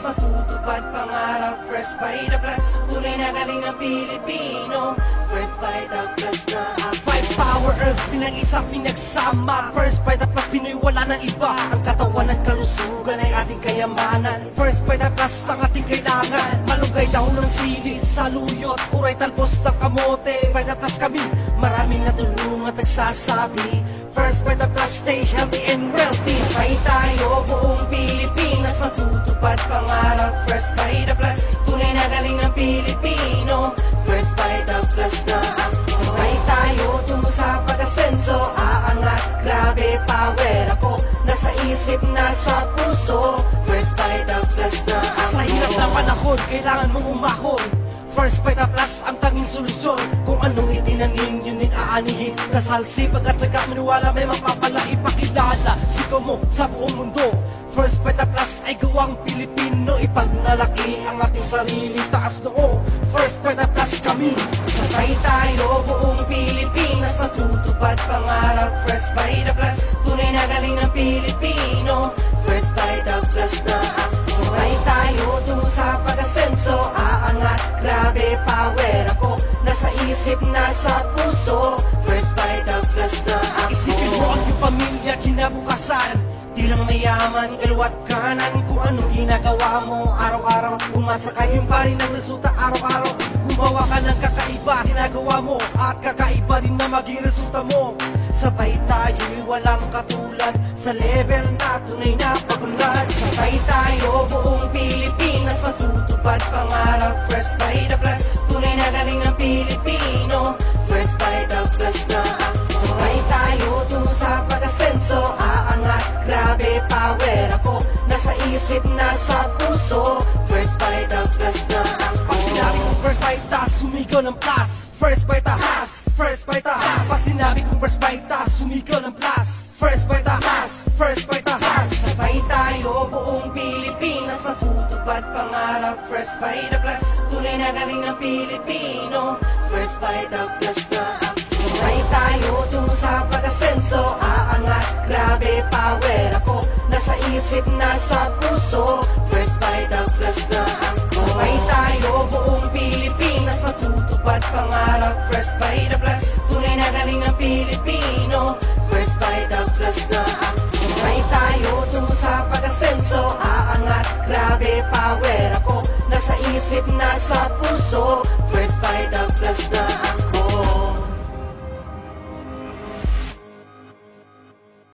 Pilipinas, matutupad pangarap. First by the plus, tunay na galing ng Pilipino. First by the plus na Five Power Earth, pinag-isa, pinagsama. First by the plus, Pinoy wala ng iba. Ang katawan at kalusugan ay ating kayamanan. First by the plus, ang ating kailangan. Malunggay daw ng sili, saluyot, uray talbos ng kamote. By the plus kami, maraming natulungan at nagsasabi. First by the plus, stay healthy and wealthy. Sabay tayo, buong Pilipinas, matutupad pangarap. First by the plus, tunay na galing ng Pilipino. First by the plus na sabay tayo, tungo sa pag-asenso. Aangat, grabe, power ako. Nasa isip, nasa puso. First by the plus na Sa hirap na panahon, kailangan mong umahon. First by the plus, ang tanging solusyon. Kung anong itinanim, yun din aanihin. Dasal, sipag at saka maniwala, may mapapala ipakilala. Sigaw mo sa buong mundo. First by the plus ay gawang Pilipino. Ipagnalaki ang ating sarili, taas noo. First by the plus kami. sabay tayo, buong Pilipinas, matutupad pangarap. First by the plus, tunay na galing ng Pilipino. First by the plus na sabay tayo, tungo sa pag-asenso. Aangat, grabe, power ako. Nasa isip, nasa puso. First by the plus na Isipin mo ang iyong pamilya, kinabukasan. Di lang mayaman, kaliwat kanan. Kung anong ginagawa mo araw-araw, umasa ka yung pa rin ang resulta araw-araw. Gumawa ka ng kakaiba, ginagawa mo, at kakaiba din na maging resulta mo. Sabay tayo'y walang katulad, sa level na tunay na pagunlad. sabay tayo, buong Pilipinas, matutupad pangarap. First by the plus, tunay na galing ng Pilipino. First by the plus na sabay tayo, tungo sa pag-asenso. Aangat, grabe, power ako. Nasa isip, nasa puso. First by the plus na Pag sinabi kong first by taas, sumigaw ng plus. First by taas, first by taas. Pag sinabi kong first by taas, sumigaw ng plus. First by taas, first by taas. sabay tayo, buong Pilipinas, matutupad pangarap. First by the plus, tunay na galing ng Pilipino. First by the plus na sabay tayo, tungo sa pag-asenso. Aangat, grabe, power ako. Nasa isip, nasa puso. First by the plus na sabay tayo, buong Pilipinas, matutupad pangarap. First by the plus, tunay na galing ng Pilipino. First by the plus na sabay tayo, tungo sa pag-asenso. Aangat, grabe, power ako. Nasa isip, nasa puso. First by the